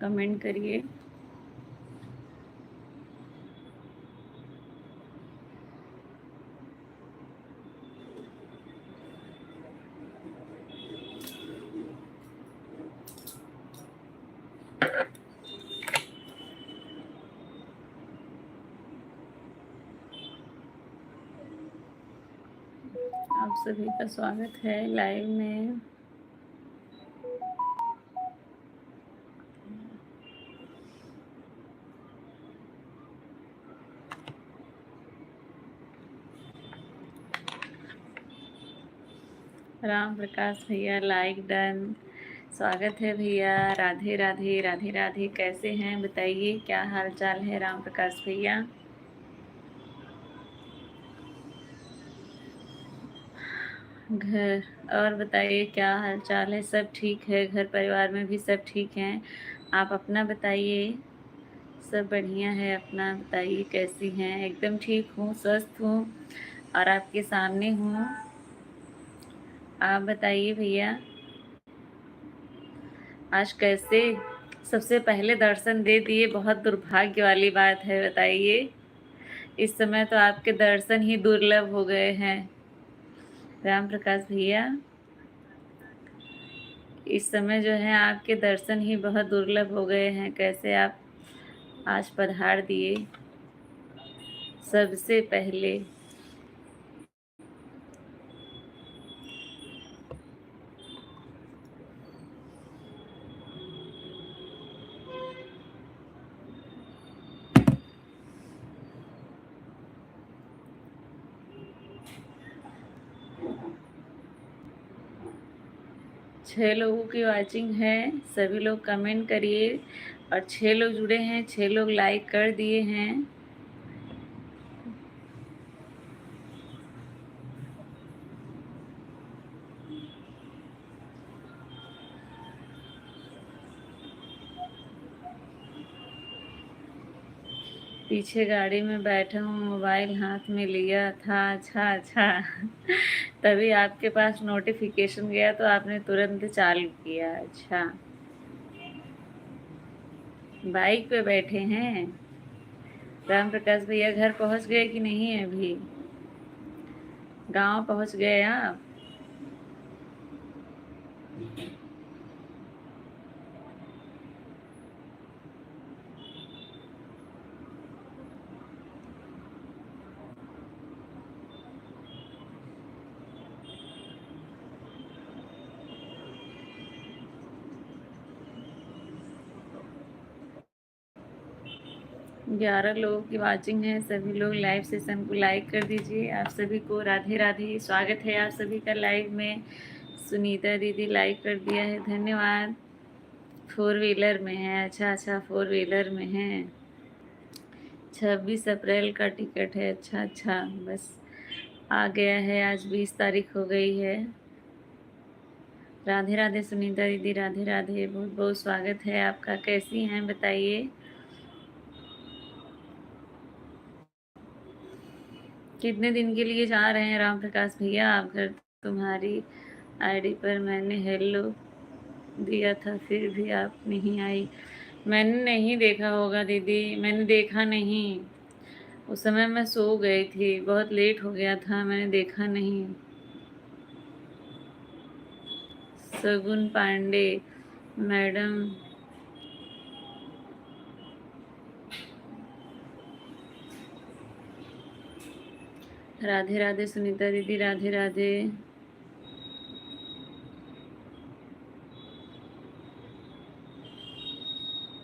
Comment करिए। आप सभी का स्वागत है लाइव में। राम प्रकाश भैया लाइक डन। स्वागत है भैया। राधे राधे राधे राधे। कैसे हैं बताइए, क्या हाल चाल है राम प्रकाश भैया? घर और बताइए क्या हाल चाल है? सब ठीक है, घर परिवार में भी सब ठीक हैं। आप अपना बताइए। सब बढ़िया है, अपना बताइए कैसी हैं? एकदम ठीक हूँ, स्वस्थ हूँ और आपके सामने हूँ। आप बताइए भैया, आज कैसे? सबसे पहले दर्शन दे दिए, बहुत दुर्भाग्य वाली बात है, बताइए। इस समय तो आपके दर्शन ही दुर्लभ हो गए हैं राम प्रकाश भैया। इस समय जो है आपके दर्शन ही बहुत दुर्लभ हो गए हैं। कैसे आप आज पधार दिए सबसे पहले। 6 लोगों की वॉचिंग है, सभी लोग कमेंट करिए। और 6 लोग जुड़े हैं, 6 लोग लाइक कर दिए हैं। पीछे गाड़ी में बैठा हूँ, मोबाइल हाथ में लिया था। अच्छा अच्छा तभी आपके पास नोटिफिकेशन गया तो आपने तुरंत चालू किया। अच्छा, बाइक पे बैठे हैं राम प्रकाश भैया? घर पहुंच गए कि नहीं अभी? गांव पहुंच गए आप? ग्यारह लोगों की वॉचिंग है, सभी लोग लाइव सेशन को लाइक कर दीजिए। आप सभी को राधे राधे, स्वागत है आप सभी का लाइव में। सुनीता दीदी लाइक कर दिया है, धन्यवाद। 4 व्हीलर में है? अच्छा अच्छा, 4 व्हीलर में है। 26 अप्रैल का टिकट है। अच्छा अच्छा, बस आ गया है, आज 20 तारीख हो गई है। राधे राधे सुनीता दीदी, राधे राधे, बहुत बहुत स्वागत है आपका। कैसी हैं बताइए? कितने दिन के लिए जा रहे हैं राम प्रकाश भैया आप घर? तुम्हारी आईडी पर मैंने हेलो दिया था, फिर भी आप नहीं आई। मैंने नहीं देखा होगा दीदी, मैंने देखा नहीं। उस समय मैं सो गई थी, बहुत लेट हो गया था, मैंने देखा नहीं। सगुन पांडे मैडम, राधे राधे सुनीता दीदी, राधे राधे।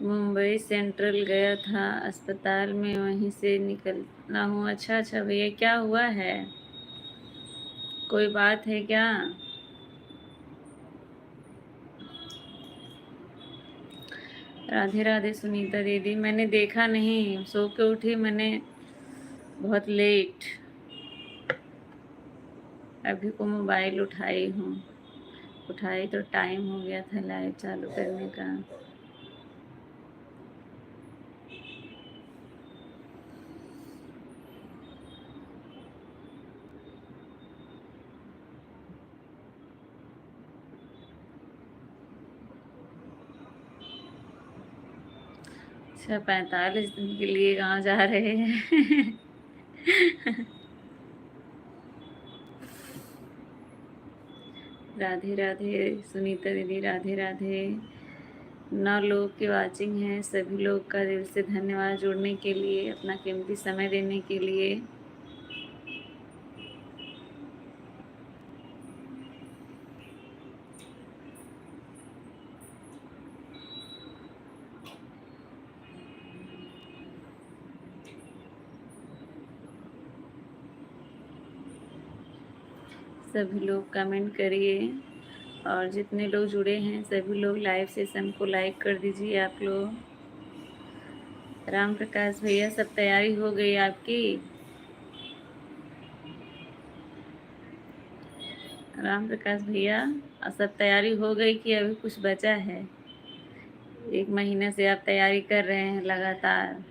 मुंबई सेंट्रल गया था अस्पताल में, वहीं से निकलना हूँ। अच्छा अच्छा भैया, क्या हुआ है? कोई बात है क्या? राधे राधे सुनीता दीदी, मैंने देखा नहीं, सो के उठी मैंने बहुत लेट। अभी को मोबाइल उठाई हूँ, उठाई तो टाइम हो गया था लाइव चालू करने का। अच्छा, 45 दिन के लिए कहाँ जा रहे हैं? राधे राधे सुनीता दीदी, राधे राधे। 9 लोग की वाचिंग है, सभी लोग का दिल से धन्यवाद जुड़ने के लिए, अपना कीमती समय देने के लिए। सभी लोग कमेंट करिए और जितने लोग जुड़े हैं सभी लोग लाइव सेशन को लाइक कर दीजिए आप लोग। राम प्रकाश भैया, सब तैयारी हो गई आपकी? राम प्रकाश भैया, सब तैयारी हो गई कि अभी कुछ बचा है? 1 महीने से आप तैयारी कर रहे हैं लगातार।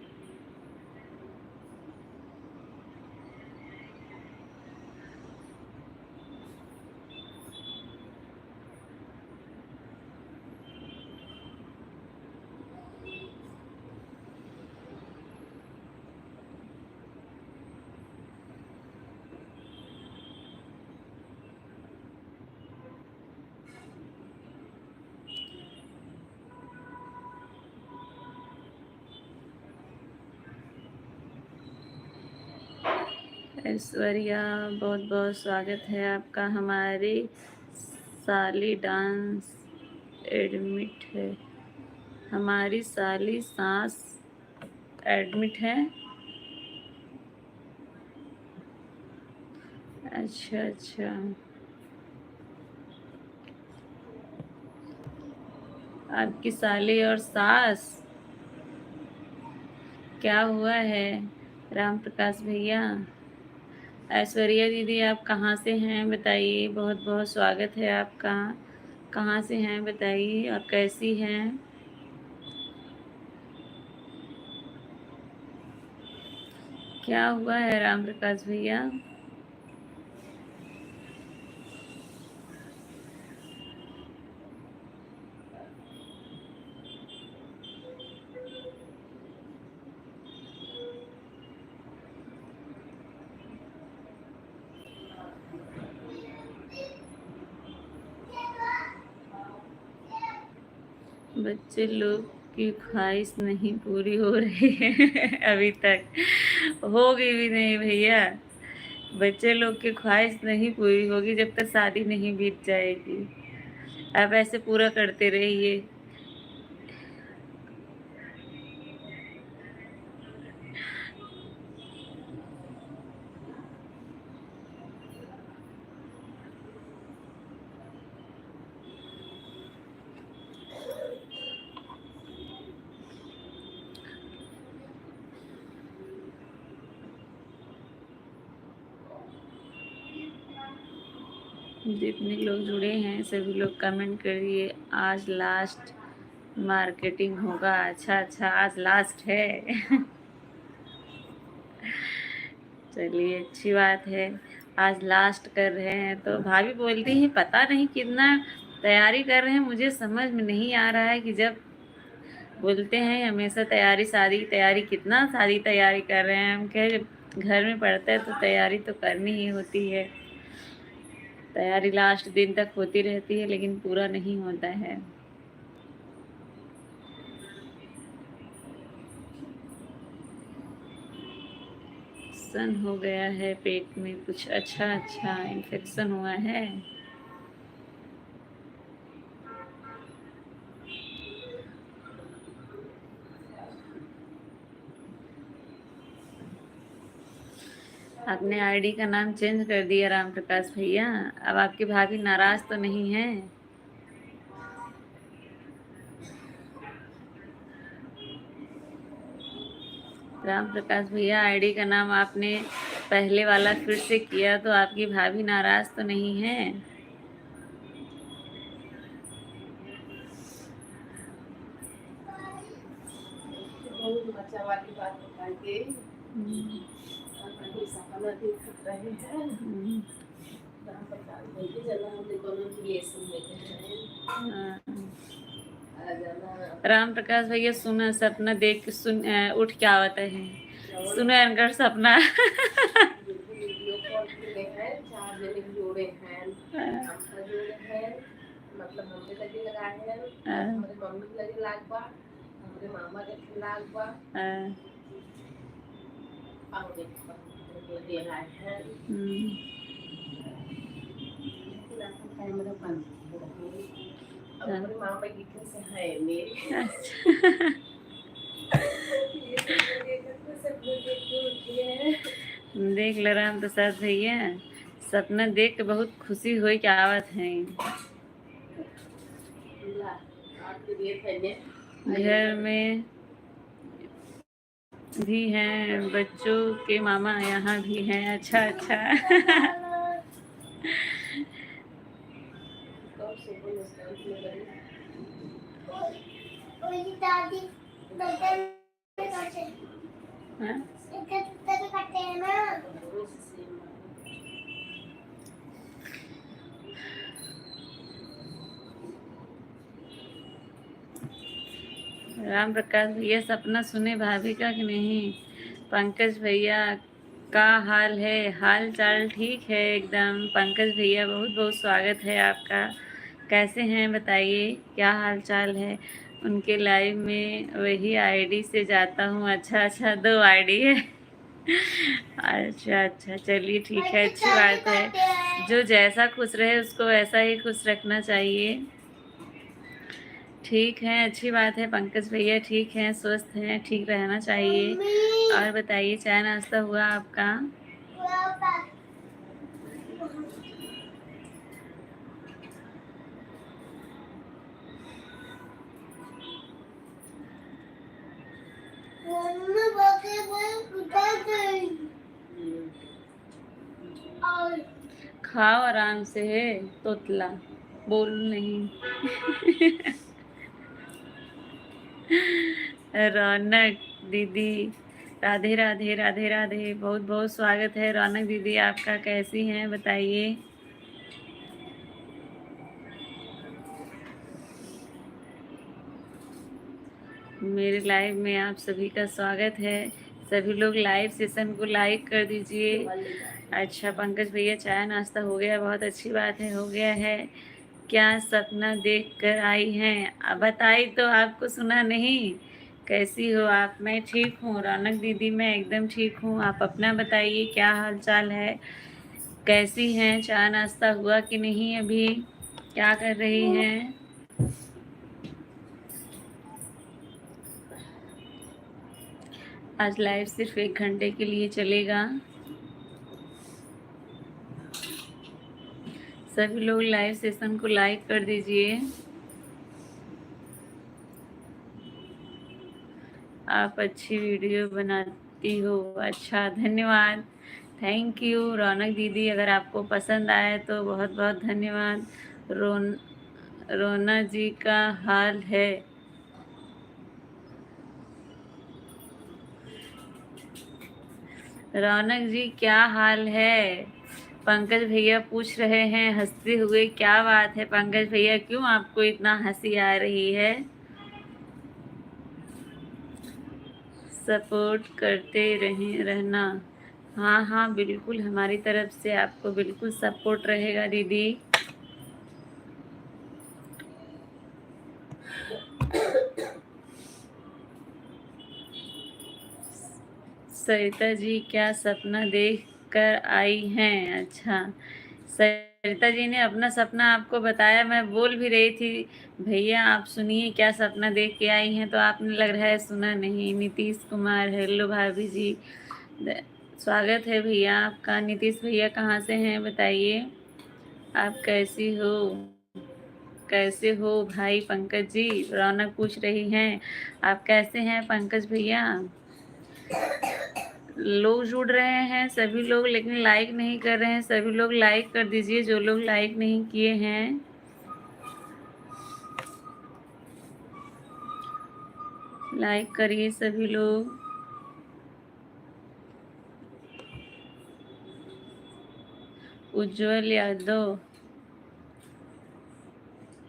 ऐश्वर्या, बहुत बहुत स्वागत है आपका। हमारी साली डांस एडमिट है, हमारी साली सांस एडमिट है। अच्छा अच्छा, आपकी साली और सास, क्या हुआ है राम प्रकाश भैया? ऐश्वर्या दीदी, आप कहाँ से हैं बताइए, बहुत बहुत स्वागत है आपका। कहाँ से हैं बताइए और कैसी हैं? क्या हुआ है राम प्रकाश भैया? बच्चे लोग की ख्वाहिश नहीं पूरी हो रही है अभी तक। होगी भी नहीं भैया, बच्चे लोग की ख्वाहिश नहीं पूरी होगी जब तक शादी नहीं बीत जाएगी। आप ऐसे पूरा करते रहिए। जितने लोग जुड़े हैं सभी लोग कमेंट करिए। आज लास्ट मार्केटिंग होगा। अच्छा अच्छा, आज लास्ट है। चलिए, अच्छी बात है। आज लास्ट कर रहे हैं तो भाभी बोलती हैं पता नहीं कितना तैयारी कर रहे हैं, मुझे समझ में नहीं आ रहा है कि जब बोलते हैं हमेशा तैयारी शादी की तैयारी, कितना शादी तैयारी कर रहे हैं। हम कहे जब घर में पड़ता है तो तैयारी तो करनी ही होती है। तैयारी लास्ट दिन तक होती रहती है लेकिन पूरा नहीं होता है। इन्फेक्शन हो गया है पेट में कुछ। अच्छा अच्छा, इन्फेक्शन हुआ है। आपने आईडी का नाम चेंज कर दिया राम प्रकाश भैया। अब आपकी भाभी नाराज तो नहीं है? राम प्रकाश भैया, आईडी का नाम आपने पहले वाला फिर से किया तो आपकी भाभी नाराज तो नहीं है? हाँ। राम प्रकाश भैया सुना सपना देख के उठ के आवत है, सुने अनकर सपना। वीडियो कॉल के हैं, 4 जने जोड़े हैं, हमका जोड़े हैं, मतलब हमरे लगे लगाए हैं, हमारे मम्मी के लगे लाग बा, हमारे मामा के लाग बा, और लगे लाए हैं। कैमरा बंद अब हमारे मामा की से है मेरी। अच्छा देख ले राम प्रसाद भैया, सपना देख के बहुत खुशी हुई कि आवत है। घर में भी हैं, बच्चों के मामा यहाँ भी हैं। अच्छा अच्छा हाँ? राम प्रकाश भैया सपना सुने भाभी का कि नहीं? पंकज भैया का हाल है? हाल चाल ठीक है एकदम। पंकज भैया बहुत बहुत स्वागत है आपका। कैसे हैं बताइए, क्या हाल चाल है? उनके लाइव में वही आईडी से जाता हूँ। अच्छा अच्छा, 2 आईडी है। अच्छा अच्छा, चलिए ठीक है, अच्छी बात है। जो जैसा खुश रहे उसको वैसा ही खुश रखना चाहिए। ठीक है, अच्छी बात है। पंकज भैया ठीक हैं, स्वस्थ हैं, ठीक रहना चाहिए। और बताइए, चाय नाश्ता हुआ आपका? खाओ आराम से है तोतला, बोल नहीं। रौनक दीदी, राधे राधे राधे राधे, बहुत बहुत स्वागत है रौनक दीदी आपका। कैसी हैं बताइए? मेरे लाइव में आप सभी का स्वागत है। सभी लोग लाइव सेशन को लाइक कर दीजिए। अच्छा पंकज भैया, चाय नाश्ता हो गया? बहुत अच्छी बात है, हो गया है। क्या सपना देख कर आई हैं? अब बताई तो आपको सुना नहीं। कैसी हो आप? मैं ठीक हूँ रौनक दीदी, मैं एकदम ठीक हूँ। आप अपना बताइए, क्या हाल चाल है? कैसी हैं? चाय नाश्ता हुआ कि नहीं अभी? क्या कर रही हैं? आज लाइव सिर्फ 1 घंटे के लिए चलेगा। सभी लोग लाइव सेशन को लाइक कर दीजिए। आप अच्छी वीडियो बनाती हो। अच्छा, धन्यवाद, थैंक यू रौनक दीदी। अगर आपको पसंद आए तो बहुत बहुत धन्यवाद। रोना जी का हाल है? रौनक जी क्या हाल है? पंकज भैया पूछ रहे हैं हंसते हुए। क्या बात है पंकज भैया, क्यों आपको इतना हंसी आ रही है? सपोर्ट करते रहना। हाँ हाँ बिल्कुल, हमारी तरफ से आपको बिल्कुल सपोर्ट रहेगा दीदी। सरिता जी क्या सपना देख कर आई हैं? अच्छा, सरिता जी ने अपना सपना आपको बताया। मैं बोल भी रही थी भैया आप सुनिए क्या सपना देख के आई हैं, तो आपने लग रहा है सुना नहीं। नीतीश कुमार, हेलो भाभी जी, स्वागत है भैया आपका। नीतीश भैया कहाँ से हैं बताइए? आप कैसी हो? कैसे हो भाई पंकज जी? रौनक पूछ रही हैं आप कैसे हैं पंकज भैया? लोग जुड़ रहे हैं सभी लोग, लेकिन लाइक नहीं कर रहे हैं। सभी लोग लाइक कर दीजिए, जो लोग लाइक नहीं किए हैं। लाइक करिए सभी लोग। उज्जवल यादव,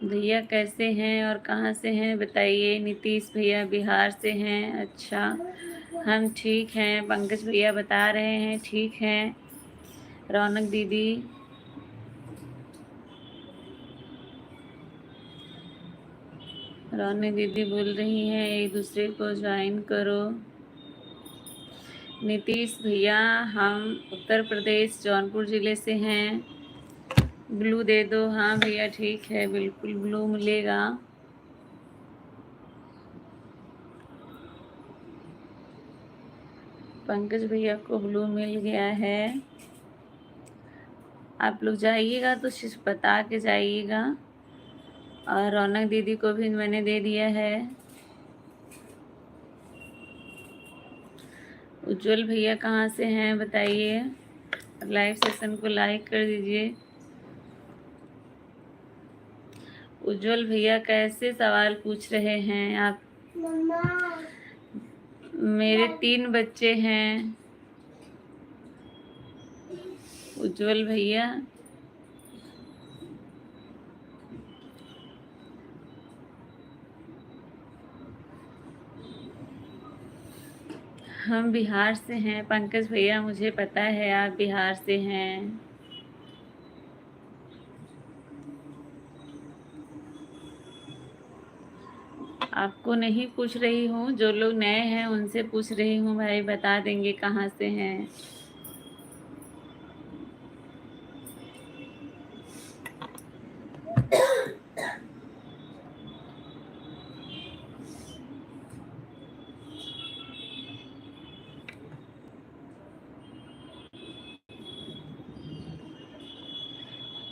भैया कैसे हैं और कहाँ से हैं बताइए। नीतीश भैया बिहार से हैं। अच्छा, हम ठीक हैं। पंकज भैया बता रहे हैं ठीक हैं। रौनक दीदी, रौनक दीदी बोल रही हैं एक दूसरे को ज्वाइन करो। नीतीश भैया हम उत्तर प्रदेश जौनपुर ज़िले से हैं। ब्लू दे दो। हाँ भैया ठीक है, बिल्कुल ब्लू मिलेगा। पंकज भैया को ब्लू मिल गया है। आप लोग जाइएगा तो सिर्फ बता के जाइएगा। और रौनक दीदी को भी मैंने दे दिया है। उज्जवल भैया कहाँ से हैं बताइए। लाइव सेशन को लाइक कर दीजिए। उज्जवल भैया कैसे सवाल पूछ रहे हैं आप। मेरे 3 बच्चे हैं उज्जवल भैया। हम बिहार से हैं पंकज भैया, मुझे पता है आप बिहार से हैं। आपको नहीं पूछ रही हूँ, जो लोग नए हैं उनसे पूछ रही हूँ भाई, बता देंगे कहाँ से हैं।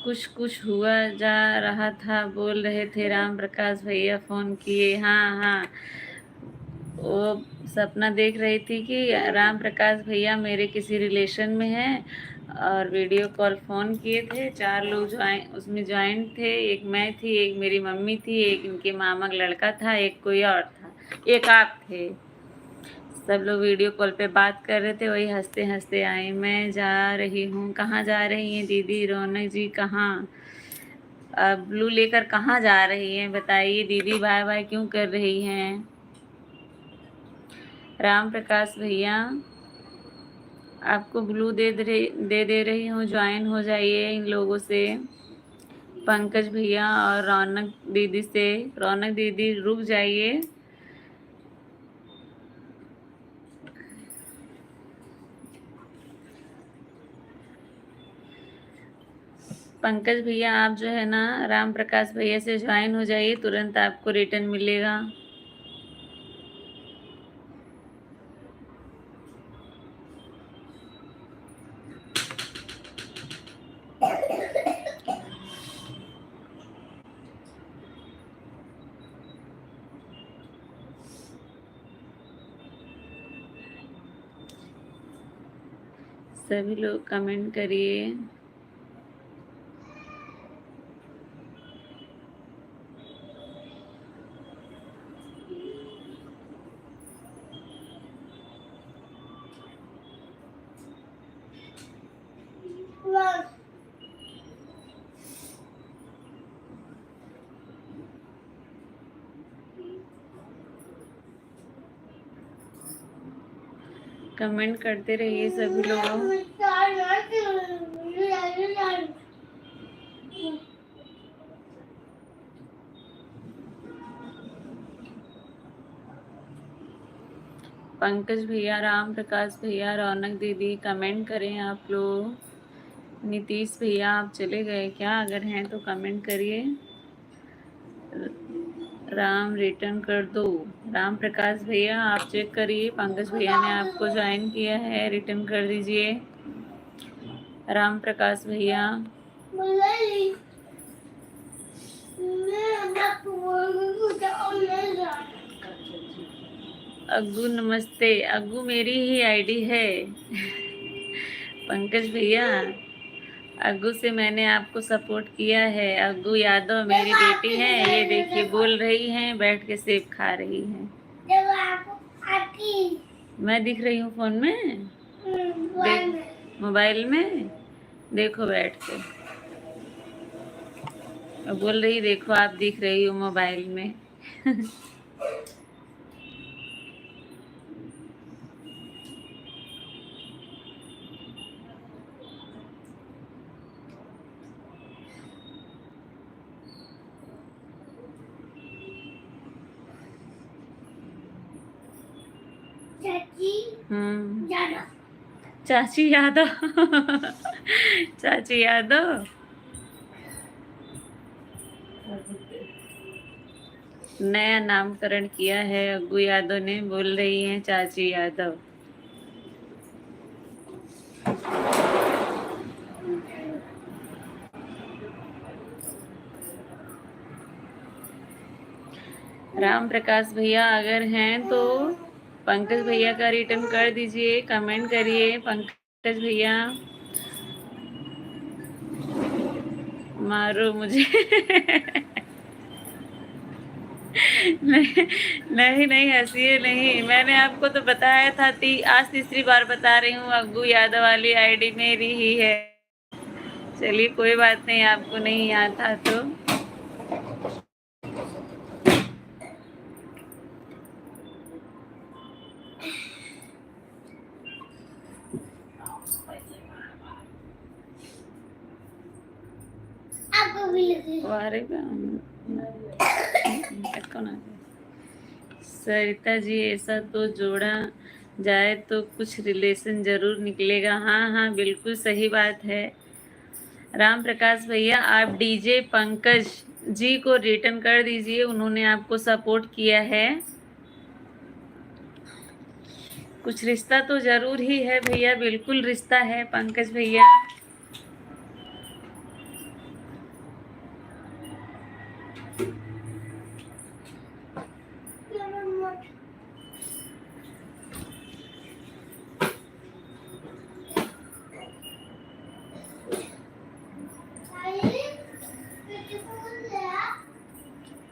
कुछ कुछ हुआ जा रहा था बोल रहे थे राम प्रकाश भैया, फ़ोन किए। हाँ हाँ, वो सपना देख रही थी कि राम प्रकाश भैया मेरे किसी रिलेशन में हैं और वीडियो कॉल फ़ोन किए थे। 4 लोग उसमें ज्वाइन थे। एक मैं थी, एक मेरी मम्मी थी, एक इनके मामा का लड़का था, एक कोई और था, एक आप थे। सब लोग वीडियो कॉल पे बात कर रहे थे, वही हंसते हंसते आए। मैं जा रही हूँ। कहाँ जा रही हैं दीदी? रौनक जी कहाँ? ब्लू लेकर कहाँ जा रही हैं बताइए दीदी। बाय बाय क्यों कर रही हैं? राम प्रकाश भैया आपको ब्लू दे रही हूँ, ज्वाइन हो जाइए इन लोगों से। पंकज भैया और रौनक दीदी से। रौनक दीदी रुक जाइए। पंकज भैया आप जो है ना राम प्रकाश भैया से ज्वाइन हो जाइए, तुरंत आपको रिटर्न मिलेगा। सभी लोग कमेंट करिए। कमेंट करते रहिए सभी लोग। पंकज भैया, राम प्रकाश भैया, रौनक दीदी कमेंट करें आप लोग। नीतीश भैया आप चले गए क्या? अगर हैं तो कमेंट करिए। राम रिटर्न कर दो। राम प्रकाश भैया आप चेक करिए, पंकज भैया ने आपको ज्वाइन किया है, रिटर्न कर दीजिए। राम प्रकाश भैया अग्गू नमस्ते। अग्गू मेरी ही आईडी है पंकज भैया, अग्गू से मैंने आपको सपोर्ट किया है। अग्गू यादव मेरी बेटी है, ये देखिए बोल रही हैं, बैठ के सेब खा रही हैं। मैं दिख रही हूँ फोन में, मोबाइल में देखो बैठ के। मैं बोल रही देखो आप दिख रही हो मोबाइल में। चाची यादव। चाची यादव नया नामकरण किया है अग्गू यादव ने, बोल रही हैं चाची यादव। राम प्रकाश भैया अगर हैं तो पंकज भैया का रिटर्न कर दीजिए, कमेंट करिए। पंकज भैया मारो मुझे। नहीं नहीं हंसिए नहीं, मैंने आपको तो बताया था। आज तीसरी बार बता रही हूँ, अग्गू यादव वाली आईडी मेरी ही है। चलिए कोई बात नहीं, आपको नहीं आता तो। सरिता जी ऐसा तो जोड़ा जाए तो कुछ रिलेशन जरूर निकलेगा। हाँ हाँ बिल्कुल सही बात है। राम प्रकाश भैया आप डीजे पंकज जी को रिटर्न कर दीजिए, उन्होंने आपको सपोर्ट किया है। कुछ रिश्ता तो जरूर ही है भैया, बिल्कुल रिश्ता है पंकज भैया।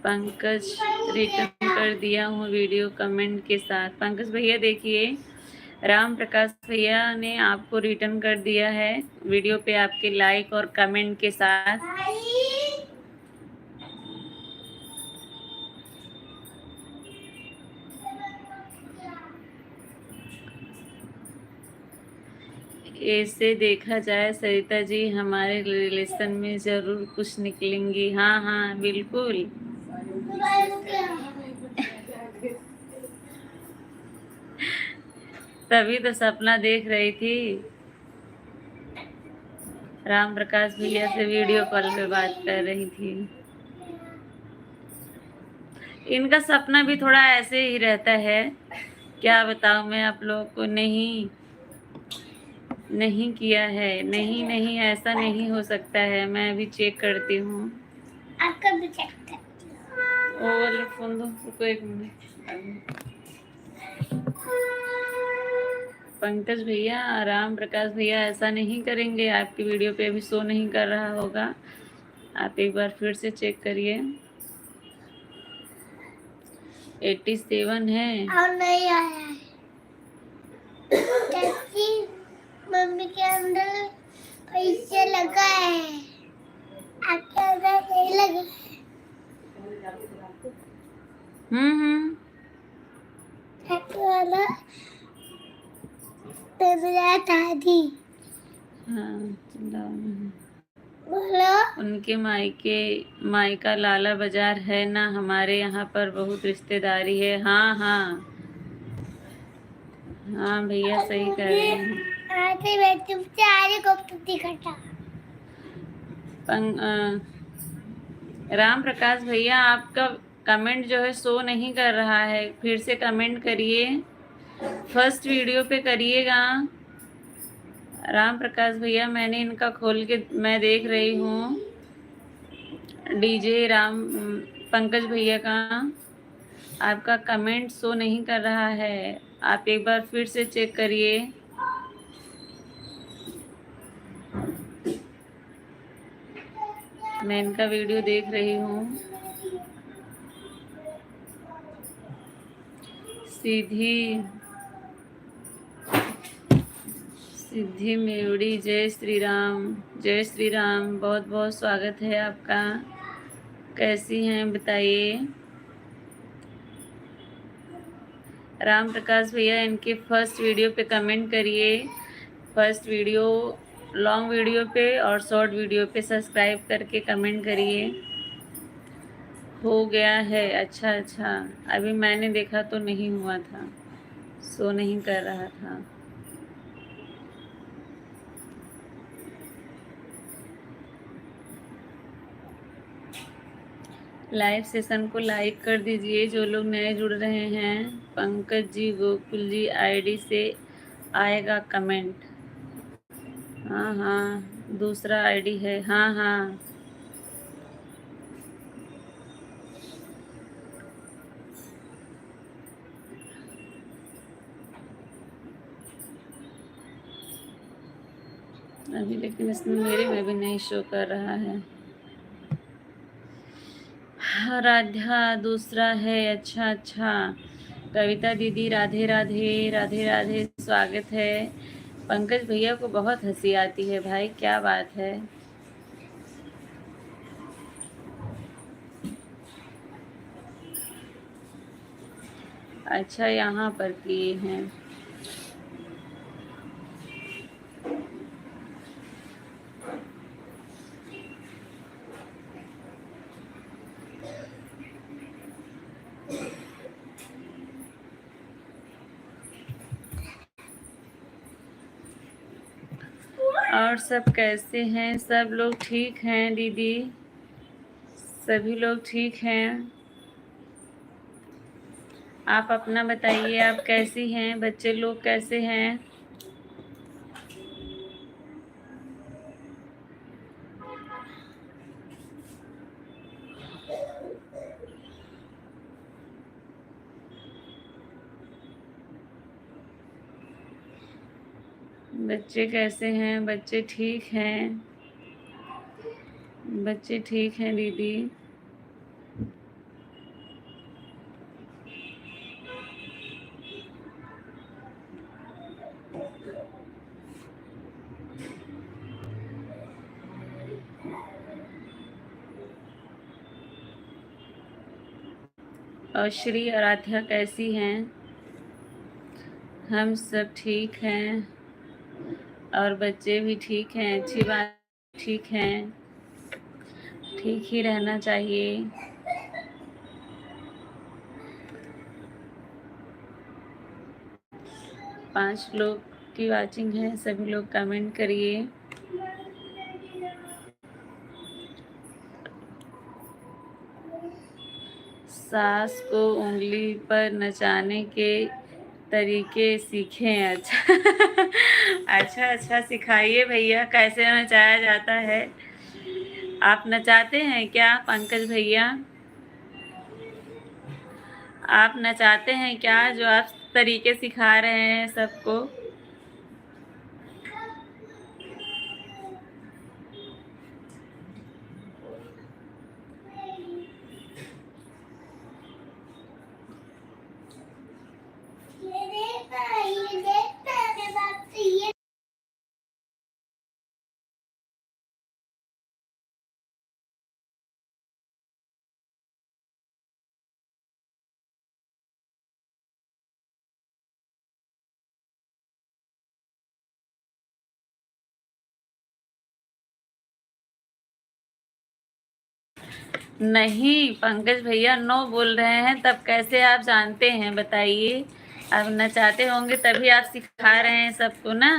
पंकज रिटर्न कर दिया हूँ वीडियो कमेंट के साथ। पंकज भैया देखिए, राम प्रकाश भैया ने आपको रिटर्न कर दिया है वीडियो पे आपके लाइक और कमेंट के साथ। ऐसे देखा जाए सरिता जी हमारे रिलेशन में जरूर कुछ निकलेंगी। हाँ हाँ बिल्कुल। तभी तो सपना देख रही थी, राम प्रकाश भैया से वीडियो कॉल पे बात कर रही थी। इनका सपना भी थोड़ा ऐसे ही रहता है, क्या बताऊं मैं आप लोगों को। नहीं किया है, नहीं नहीं ऐसा नहीं हो सकता है। मैं अभी चेक करती हूँ। आपका भी चेक करती हूँ। वो वाला फोन दो, रुको एक मिनट। पंकज भैया राम प्रकाश भैया ऐसा नहीं करेंगे, आपकी वीडियो पे अभी शो नहीं कर रहा होगा, आप एक बार फिर से चेक करिए। 87 है और नहीं आया है। मम्मी के अंदर पैसे लगा है, आपके अंदर नहीं लगा है। वाला दादी। हाँ बोलो। उनके मायका लाला बाजार है ना, हमारे यहाँ पर बहुत रिश्तेदारी है। हाँ हाँ हाँ भैया सही कह रहे हैं। राम प्रकाश भैया आपका कमेंट जो है शो नहीं कर रहा है, फिर से कमेंट करिए, फर्स्ट वीडियो पे करिएगा। राम प्रकाश भैया मैंने इनका खोल के मैं देख रही हूँ, डीजे राम पंकज भैया का आपका कमेंट शो नहीं कर रहा है, आप एक बार फिर से चेक करिए। मैं इनका वीडियो देख रही हूँ। सिद्धि मेवड़ी, जय श्री राम, जय श्री राम, बहुत बहुत स्वागत है आपका। कैसी हैं बताइए। राम प्रकाश भैया इनके फर्स्ट वीडियो पे कमेंट करिए। फर्स्ट वीडियो लॉन्ग वीडियो पे और शॉर्ट वीडियो पे सब्सक्राइब करके कमेंट करिए। हो गया है? अच्छा अच्छा, अभी मैंने देखा तो नहीं हुआ था, शो नहीं कर रहा था। लाइव सेशन को लाइक कर दीजिए जो लोग नए जुड़ रहे हैं। पंकज जी, गोकुल जी आईडी से आएगा कमेंट। हाँ हाँ, दूसरा आईडी है। हाँ हाँ, अभी लेकिन इसमें मेरे में भी नहीं शो कर रहा है। आराध्या दूसरा है। अच्छा अच्छा, कविता दीदी राधे राधे, राधे राधे, स्वागत है। पंकज भैया को बहुत हंसी आती है भाई, क्या बात है। अच्छा, यहाँ पर किए हैं। और सब कैसे हैं? सब लोग ठीक हैं दीदी? सभी लोग ठीक हैं? आप अपना बताइए, आप कैसी हैं? बच्चे लोग कैसे हैं? बच्चे कैसे हैं? बच्चे ठीक हैं? बच्चे ठीक हैं दीदी? और श्री आराध्या कैसी हैं? हम सब ठीक हैं और बच्चे भी ठीक हैं। अच्छी बात, ठीक हैं, ठीक ही रहना चाहिए। 5 लोग की वाचिंग है, सभी लोग कमेंट करिए। सास को उंगली पर नचाने के तरीके सीखें। अच्छा अच्छा अच्छा, सिखाइए भैया कैसे नचाया जाता है। आप नचाते हैं क्या पंकज भैया? आप नचाते हैं क्या, जो आप तरीके सिखा रहे हैं सबको? नहीं पंकज भैया, नो बोल रहे हैं, तब कैसे आप जानते हैं बताइए? आप नचाते होंगे तभी आप सिखा रहे हैं सबको ना।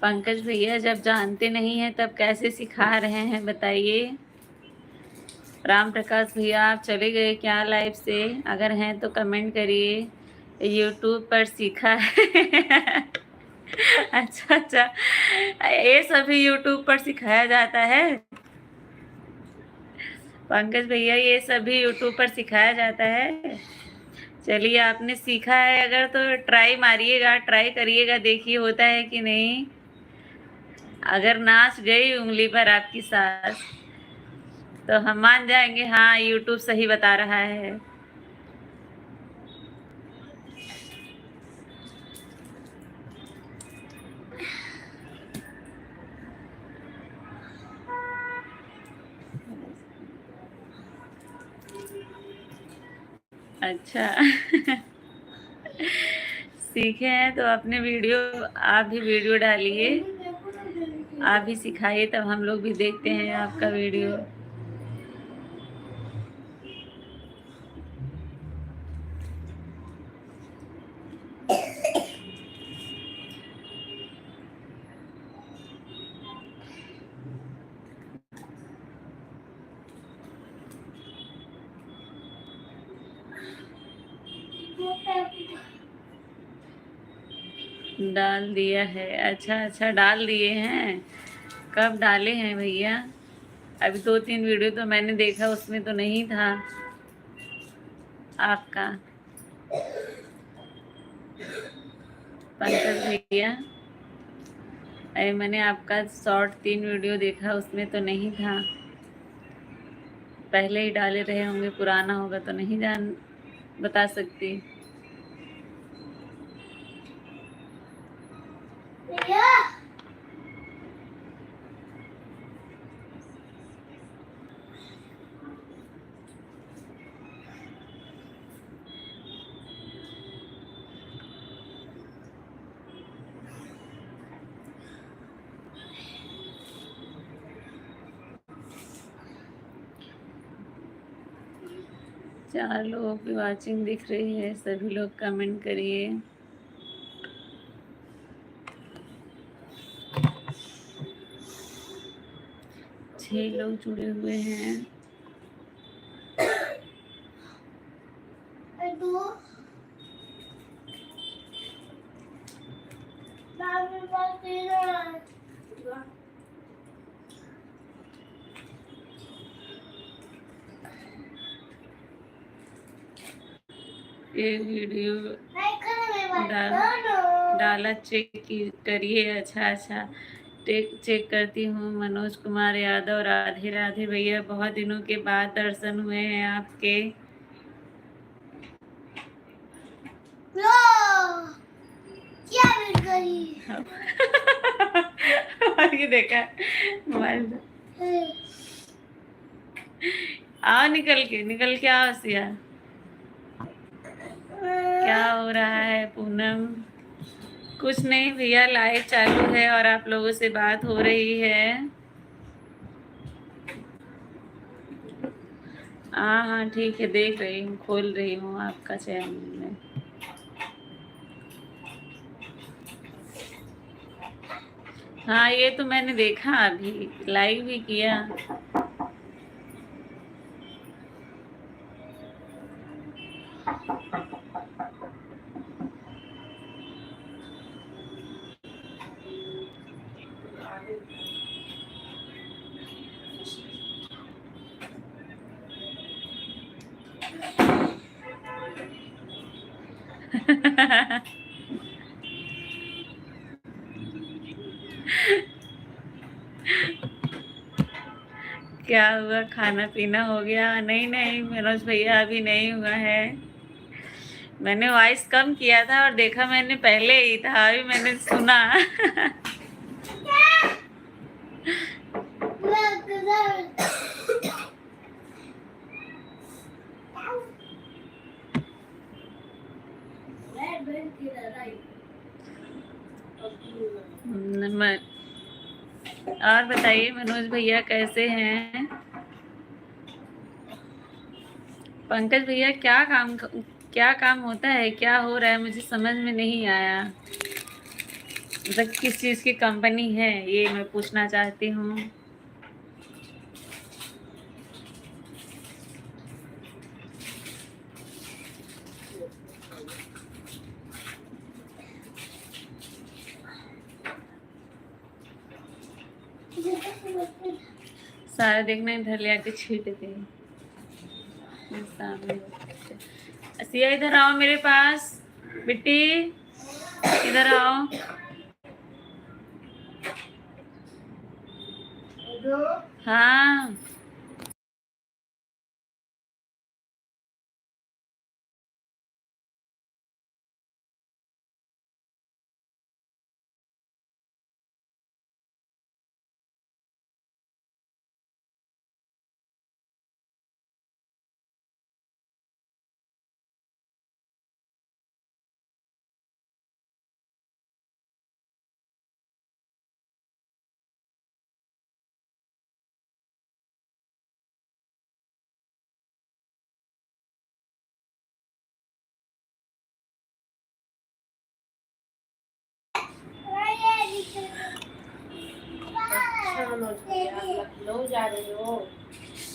पंकज भैया जब जानते नहीं हैं तब कैसे सिखा रहे हैं बताइए? राम प्रकाश भैया आप चले गए क्या लाइव से? अगर हैं तो कमेंट करिए। यूट्यूब पर सीखा है अच्छा अच्छा, ये सभी यूट्यूब पर सिखाया जाता है पंकज भैया? ये सभी यूट्यूब पर सिखाया जाता है? चलिए, आपने सीखा है अगर तो ट्राई मारिएगा, ट्राई करिएगा, देखिए होता है कि नहीं। अगर नाच गई उंगली पर आपकी सास तो हम मान जाएंगे हाँ यूट्यूब सही बता रहा है। अच्छा सीखे हैं तो अपने वीडियो, आप भी वीडियो डालिए, आप भी सिखाइए, तब हम लोग भी देखते हैं आपका वीडियो। डाल दिया है, अच्छा अच्छा डाल दिए हैं। कब डाले हैं भैया? अभी 2-3 वीडियो तो मैंने देखा, उसमें तो नहीं था आपका। पंकज भैया, अरे मैंने आपका शॉर्ट 3 वीडियो देखा, उसमें तो नहीं था। पहले ही डाले रहे होंगे, पुराना होगा तो नहीं जान बता सकती। चार लोगों की वाचिंग दिख रही है, सभी लोग कमेंट करिए। छह लोग जुड़े हुए हैं। ये वीडियो डाला, चेक करिए। अच्छा अच्छा, चेक करती हूँ। मनोज कुमार यादव, राधे राधे भैया, बहुत दिनों के बाद दर्शन हुए हैं आपके। और ये देखा मोबाइल, आओ निकल के आओ सिया। क्या हो रहा है पूनम? कुछ नहीं भैया, लाइव चालू है और आप लोगों से बात हो रही है। हाँ हाँ ठीक है, देख रही हूँ, खोल रही हूँ आपका चैनल में। हाँ ये तो मैंने देखा, अभी लाइव भी किया। क्या हुआ, खाना पीना हो गया? नहीं नहीं मनोज भैया, अभी नहीं हुआ है। मैंने वॉइस कम किया था और देखा मैंने पहले ही था, अभी मैंने सुना। और बताइए मनोज भैया कैसे हैं? पंकज भैया, क्या काम होता है, क्या हो रहा है, मुझे समझ में नहीं आया। मतलब किस चीज़ की कंपनी है ये मैं पूछना चाहती हूँ। सारा देखना, इधर ले आके छीट दे सामने। सिया इधर आओ मेरे पास, बेटी इधर आओ। हाँ अच्छा मनोज भैया, आप लखनऊ जा रहे हो?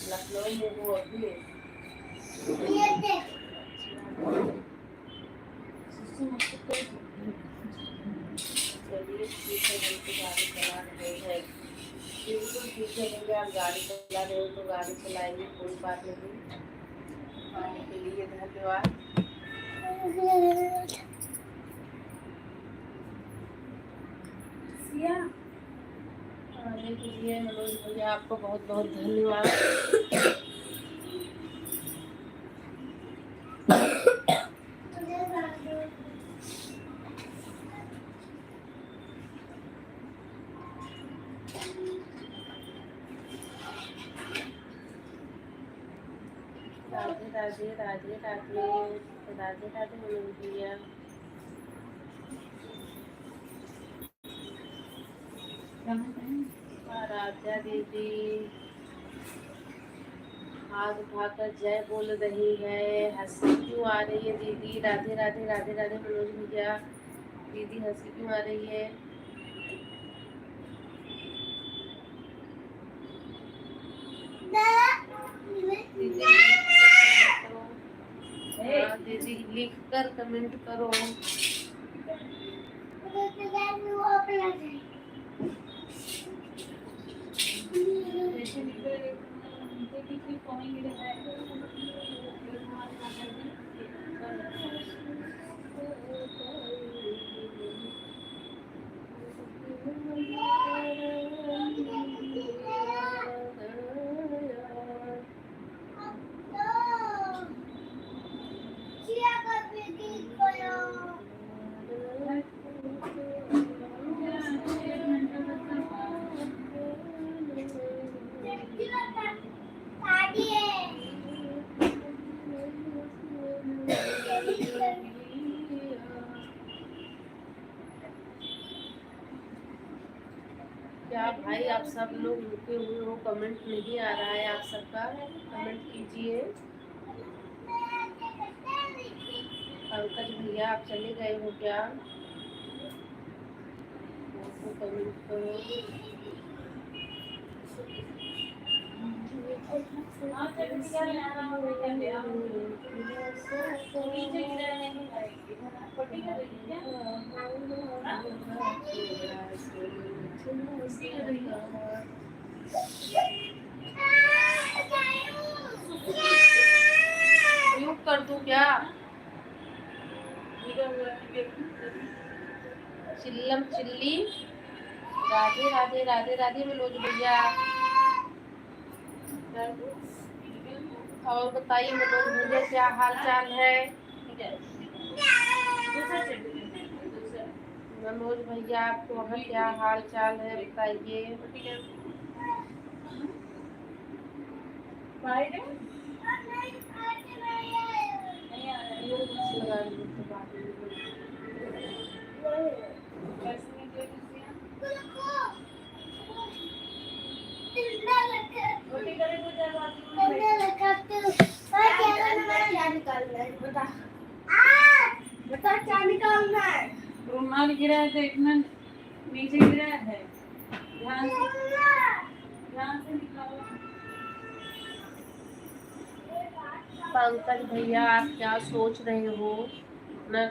लखनऊ में हो अभी? चलिए ठीक है, बिल्कुल गाड़ी चला रहे हैं। बिल्कुल ठीक है भैया, आप गाड़ी चला रहे हो तो गाड़ी चलाइए, कोई बात नहीं। आने के लिए धन्यवाद। आने के लिए मनोज भैया आपको बहुत बहुत धन्यवाद। राधे राधे राधे राधे राधे राधे मनोज भैया। आराध्या दीदी हाथ उठाकर जय बोल रही है, हंसी क्यों आ रही है दीदी? राधे राधे राधे राधे मनोज भैया। दीदी हंसी क्यों आ रही है? दीदी लिख कर कमेंट करो। क्या भाई आप सब लोग रुके हुए हो? कमेंट नहीं आ रहा है आप सबका, कमेंट कीजिए। पंकज भैया आप चले गए हो क्या? कमेंट करो। म्यूट कर दूं क्या? चिल्लम चिल्ली राधे राधे राधे राधे मनोज भैया। और बताइए मनोज भैया क्या हाल चाल है? मनोज भैया आपको वहाँ क्या हाल चाल है बताइए। बता क्या निकालना है? रुमाल गिरा है, देखना नीचे गिरा है, ध्यान से निकालो। पंकज भैया आप क्या सोच रहे हो? इतना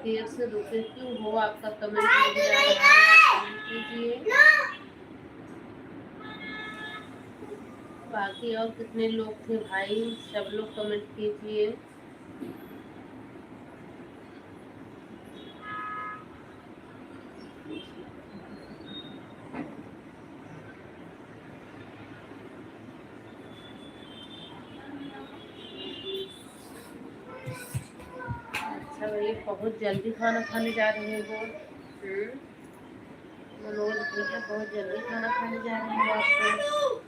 देर से रुके क्यों हो? आपका कमेंट नहीं आ रहा है, कमेंट कीजिए। बाकी और कितने लोग थे भाई, सब लोग कमेंट कीजिए। अच्छा भैया बहुत जल्दी खाना खाने जा रहे हैं वो। मनोज भैया बहुत जल्दी खाना खाने जा रहे हैं आपको।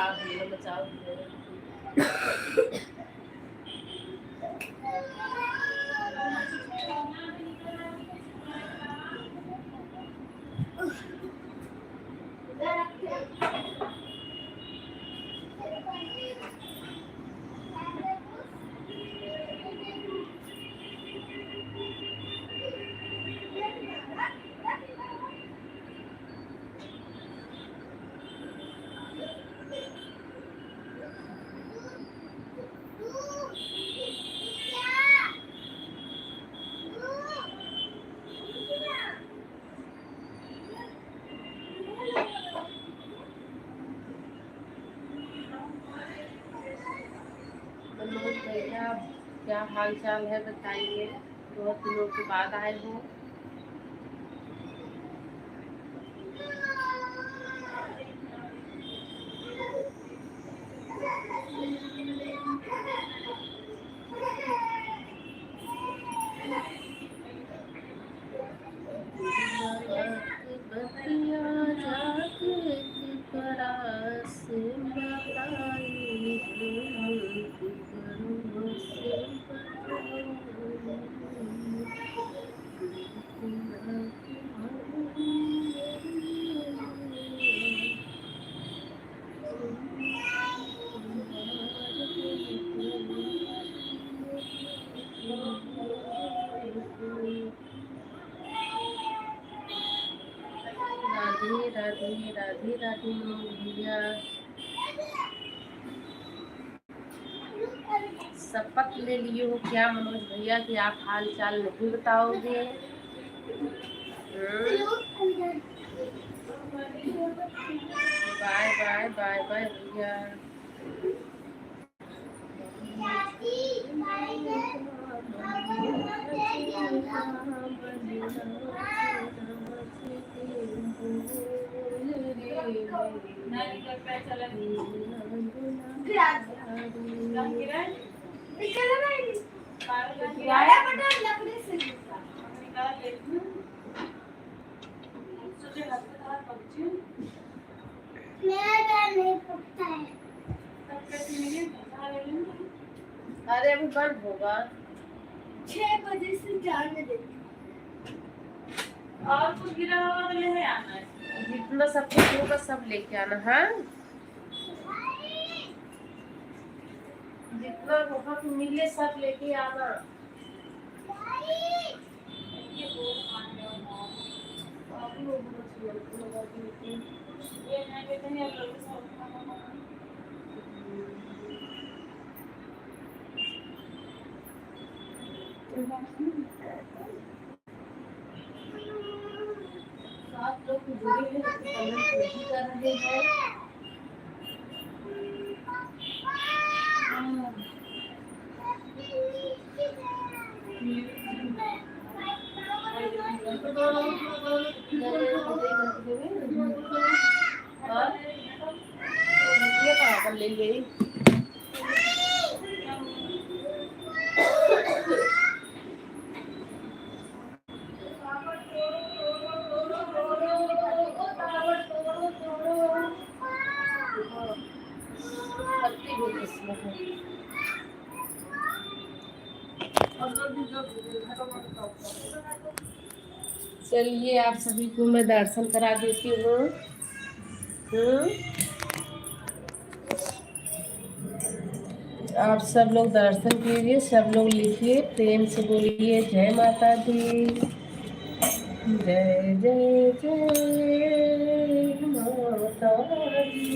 अरे बचाओ। मनोज भैया क्या हाल चाल है बताइए, बहुत दिनों के बाद आए हो। राधे राधे राधे राधे मनोज भैया। शपथ ले लिए हो क्या मनोज भैया कि आप हाल चाल नहीं बताओगे? बाय बाय बाय बाय भैया। अरे अभी बंद होगा 6 बजे से जाने दे। और कुछ गिरा हुआ तो ले आना है, जितना सब कुछ होगा सब लेके आना। हाँ जितना होगा मिले सब लेके आना। सात लोग जुड़े हैं, कमेंट नहीं कर रहे हैं। ले गई पत्ती भी इसमें है। चलिए आप सभी को मैं दर्शन करा देती हूँ। आप सब लोग दर्शन कीजिए, सब लोग लिखिए, प्रेम से बोलिए जय माता दी। जय जय जय माता दी।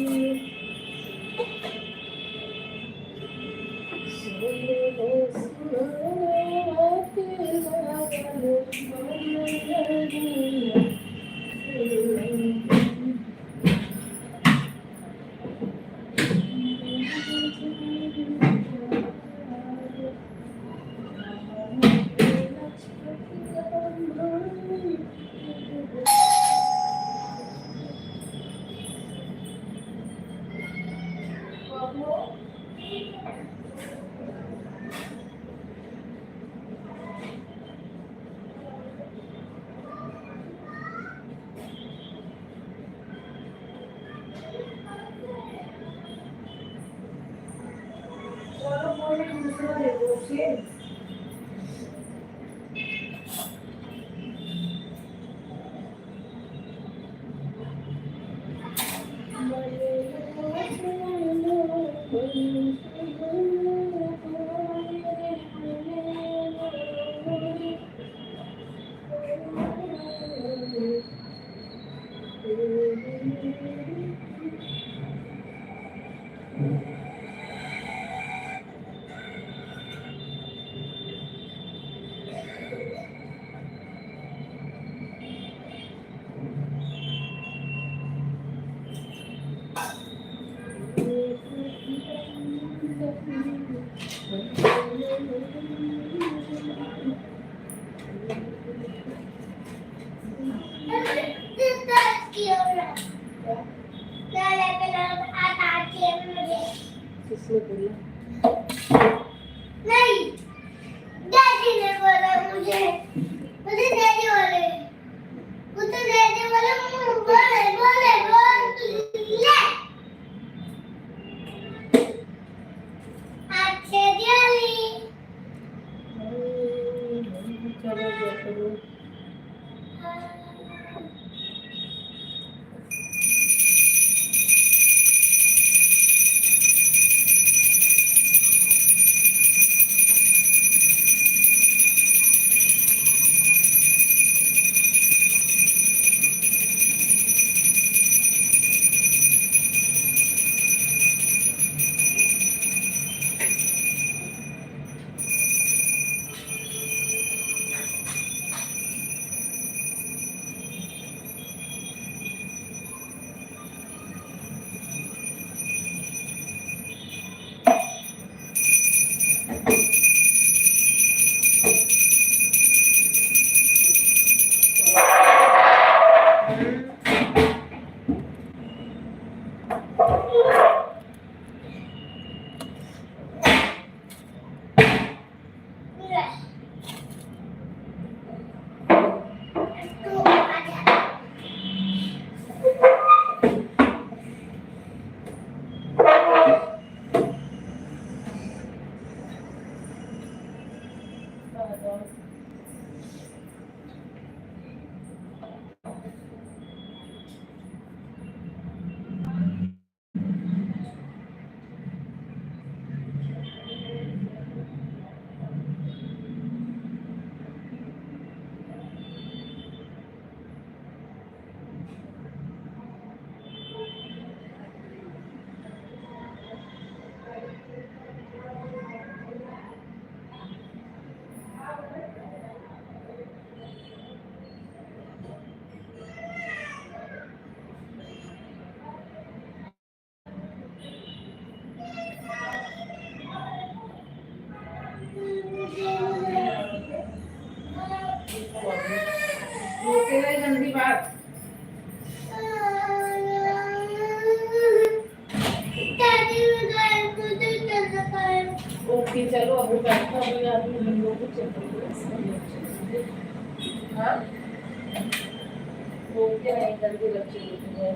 किसने बोला? नहीं, डैडी ने बोला मुझे डैडी बोले, मुझे डैडी बोले बोले बोले बोले अच्छे दियाली चलो चलो। गंदी बात। ओके चलो अभी बैठो, अभी आदमी हम लोग को चलो। हाँ ओके नहीं जल्दी बच्चे हैं।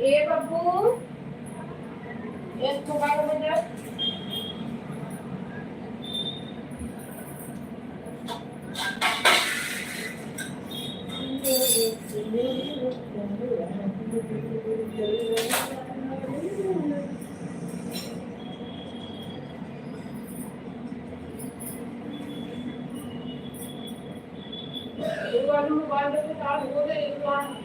ए बाबू एक मोबाइल में दे मोबाइल में चार्ज हो गए एक बार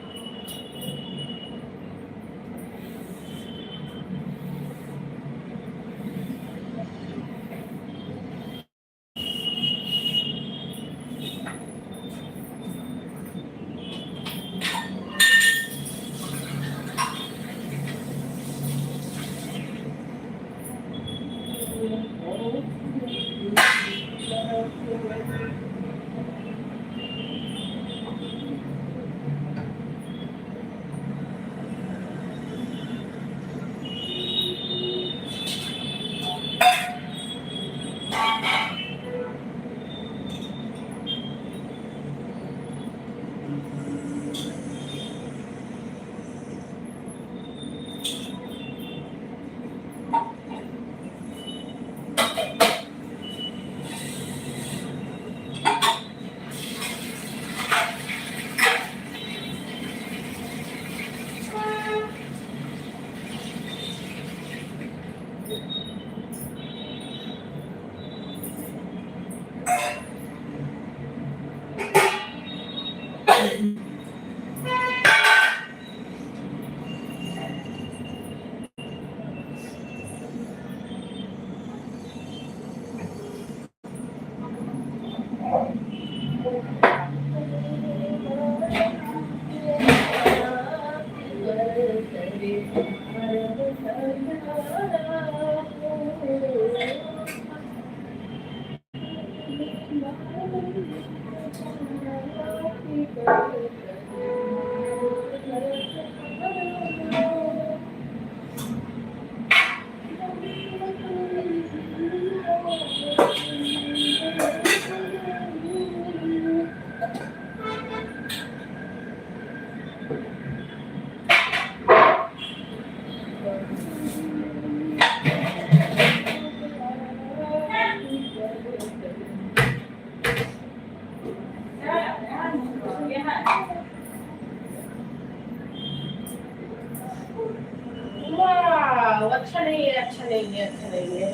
अच्छा नहीं है अच्छा नहीं है अच्छा नहीं है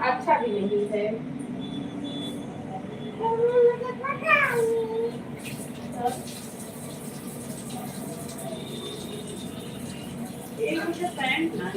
अच्छा भी नहीं है एक मुझे पैंट ना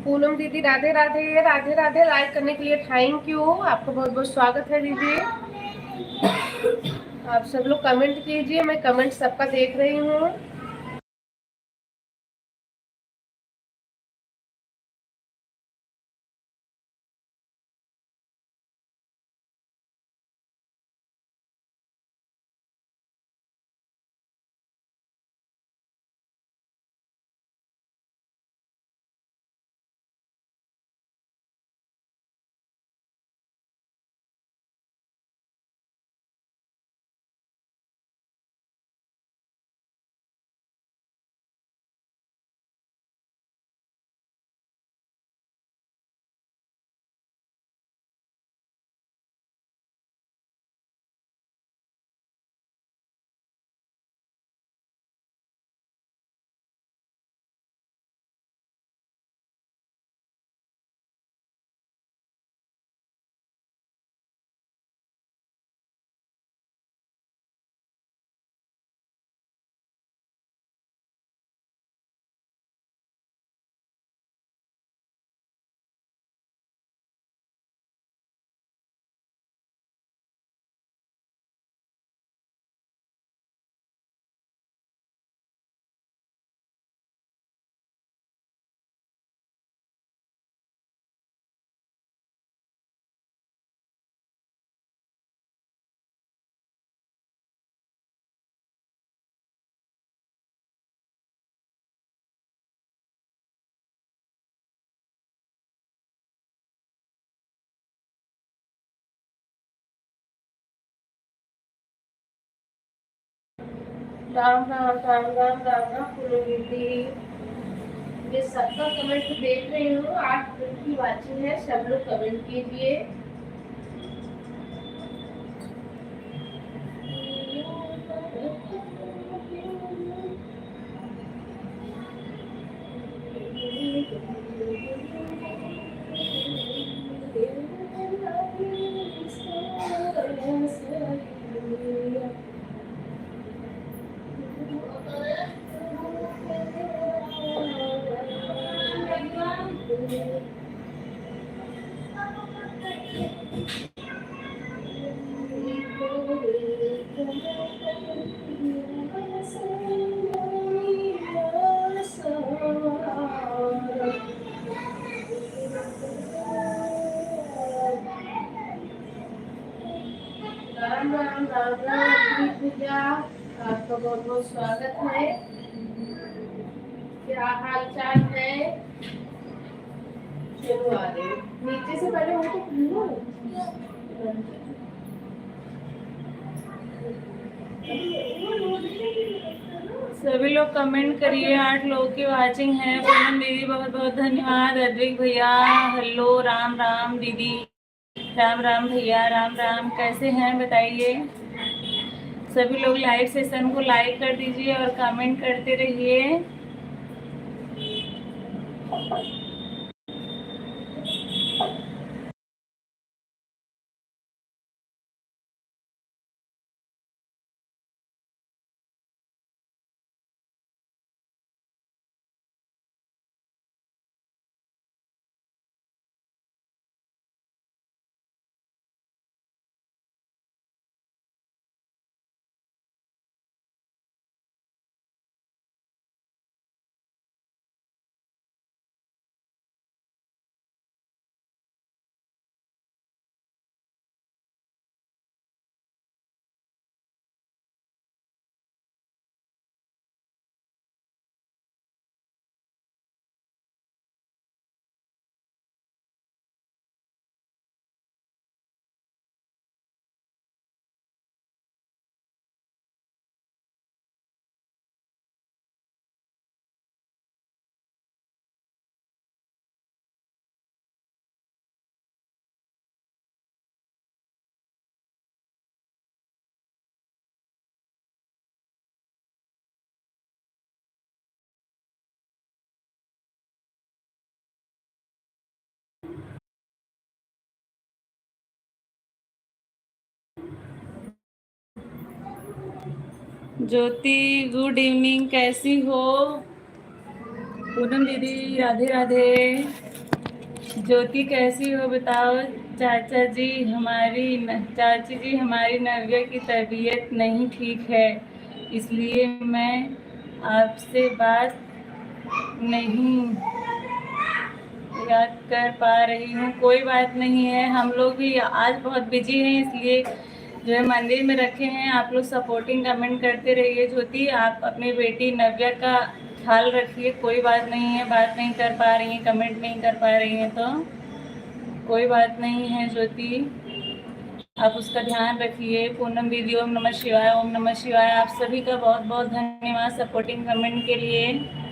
पूनम दीदी राधे राधे, राधे राधे। लाइक करने के लिए थैंक यू, आपका बहुत बहुत स्वागत है दीदी। आप सब लोग कमेंट कीजिए, मैं कमेंट सबका देख रही हूँ। राम राम राम राम राम राम पूनम दीदी, ये सबका कमेंट देख रही हूँ। 8 मिनट की वाचिंग है, सब लोग कमेंट कीजिए। राम राम राम राम पूजा, आपका बहुत बहुत स्वागत है। क्या हाल चाल है? चलो आ रहे नीचे से, पहले वो तो खुलो। सभी लोग कमेंट करिए। 8 लोगों की वाचिंग है। पूनम दीदी बहुत बहुत धन्यवाद। अद्विक भैया हेलो, राम राम दीदी, राम राम भैया, राम राम। कैसे हैं बताइए। सभी लोग लाइव सेशन को लाइक कर दीजिए और कमेंट करते रहिए। ज्योति गुड इवनिंग, कैसी हो? पूनम दीदी राधे राधे। ज्योति कैसी हो बताओ। चाची जी हमारी नव्या की तबीयत नहीं ठीक है, इसलिए मैं आपसे बात नहीं याद कर पा रही हूँ। कोई बात नहीं है, हम लोग भी आज बहुत बिजी हैं, इसलिए जो है मंदिर में रखे हैं। आप लोग सपोर्टिंग कमेंट करते रहिए। ज्योति आप अपनी बेटी नव्या का ख्याल रखिए। कोई बात नहीं है, बात नहीं कर पा रही हैं, कमेंट नहीं कर पा रही हैं तो कोई बात नहीं है ज्योति, आप उसका ध्यान रखिए। पूनम दीदी ओम नमः शिवाय, ओम नमः शिवाय। आप सभी का बहुत बहुत धन्यवाद सपोर्टिंग कमेंट के लिए।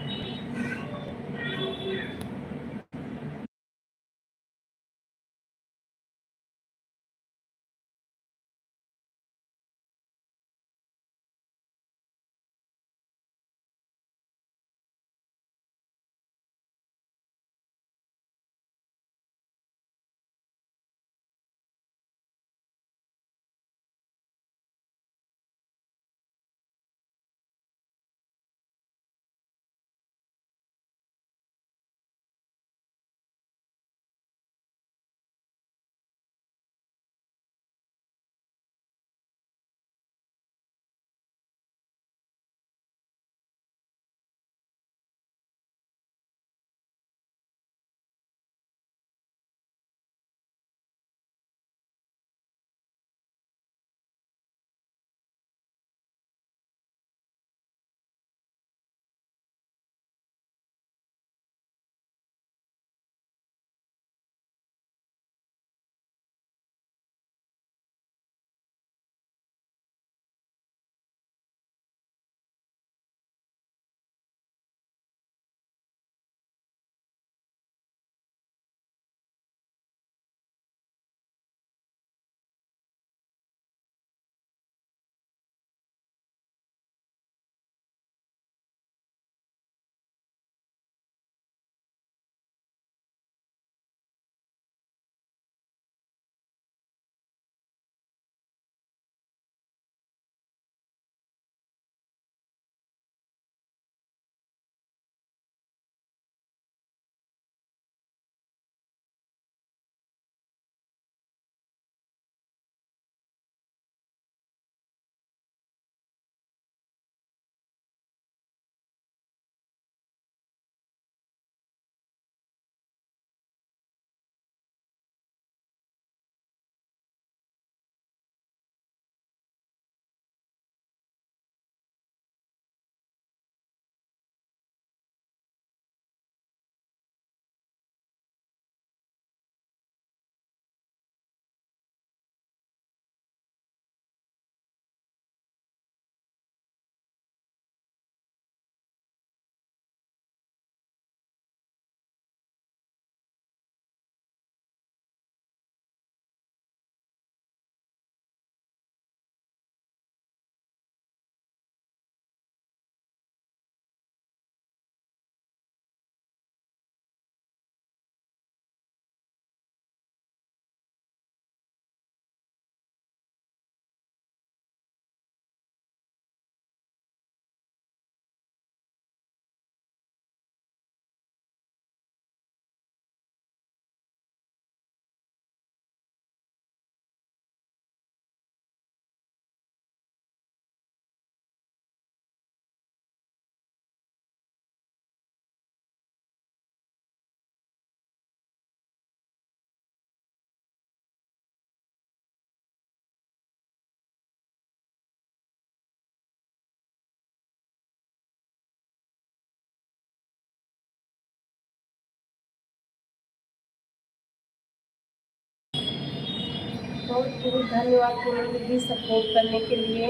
बहुत बहुत धन्यवाद पूनम दीदी सपोर्ट करने के लिए।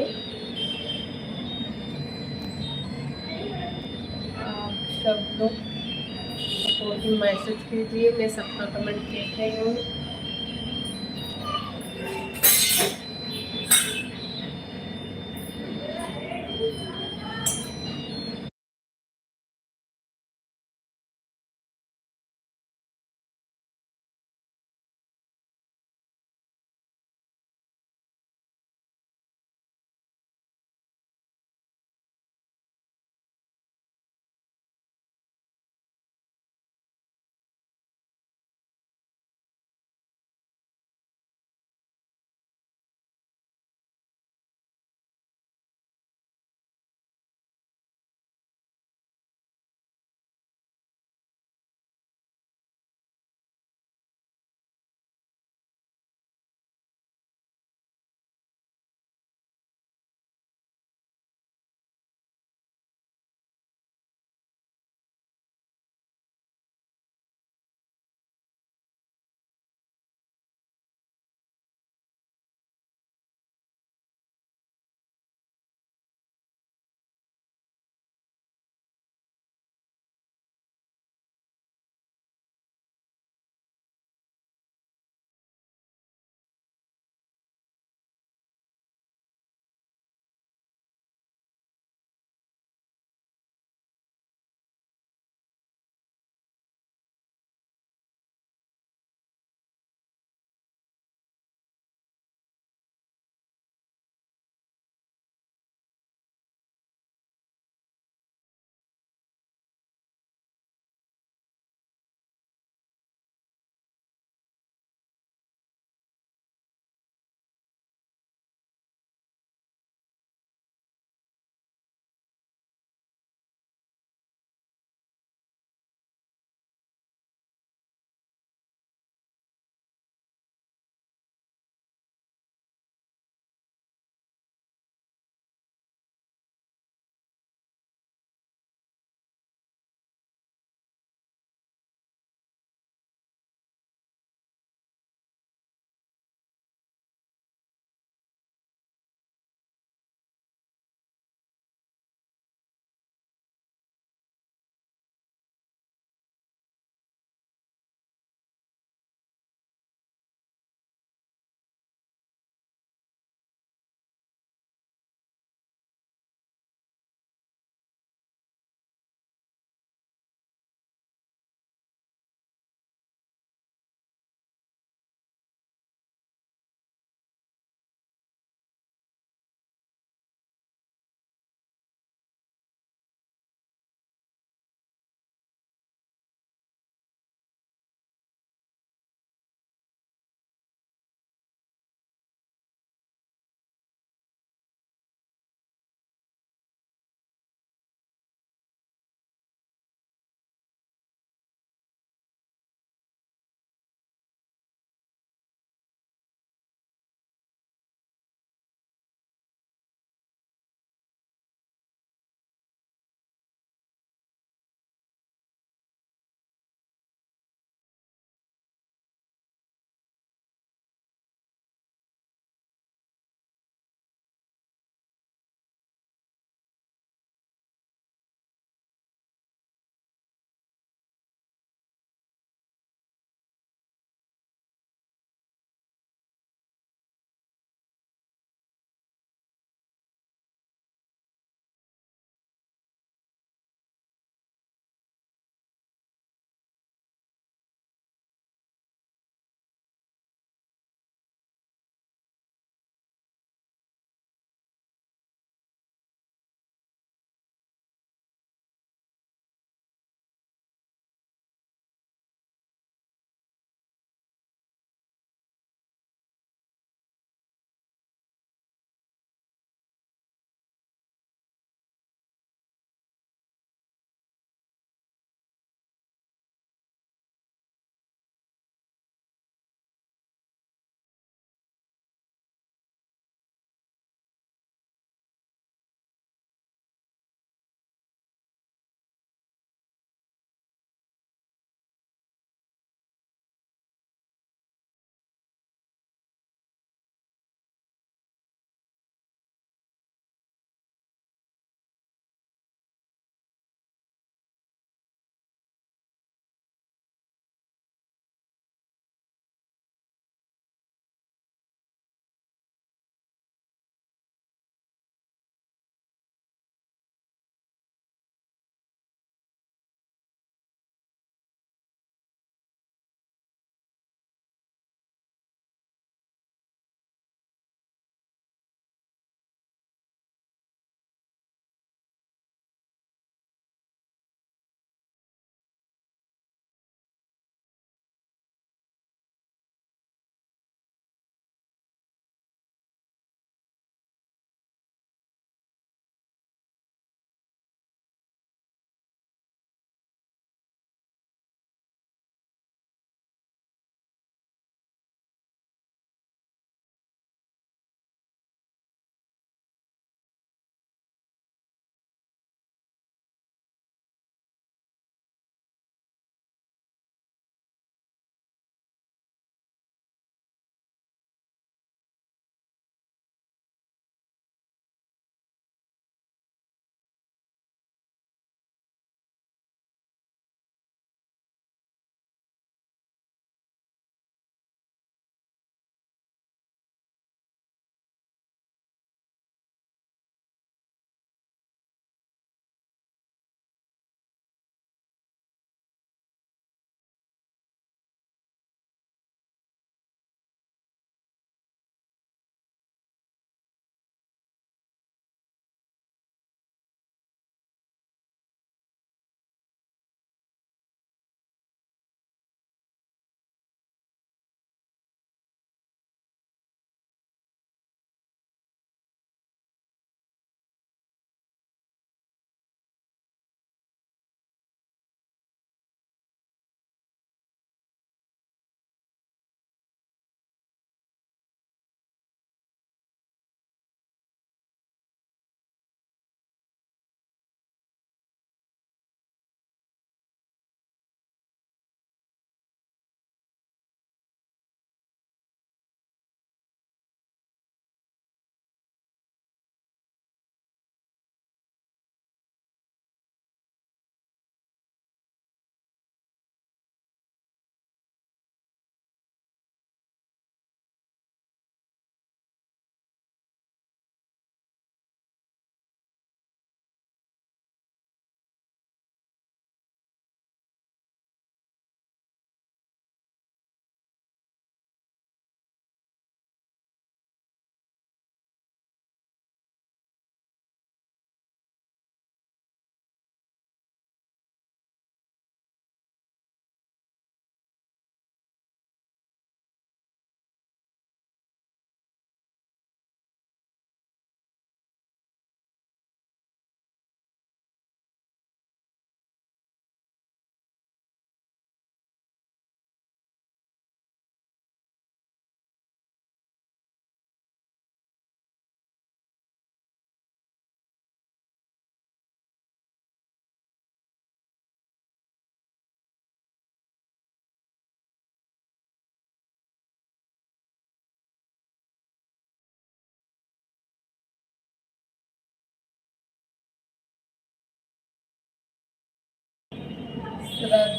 आप सब लोग सपोर्टिंग मैसेज कीजिए, मैं सबका कमेंट देख रही हूँ।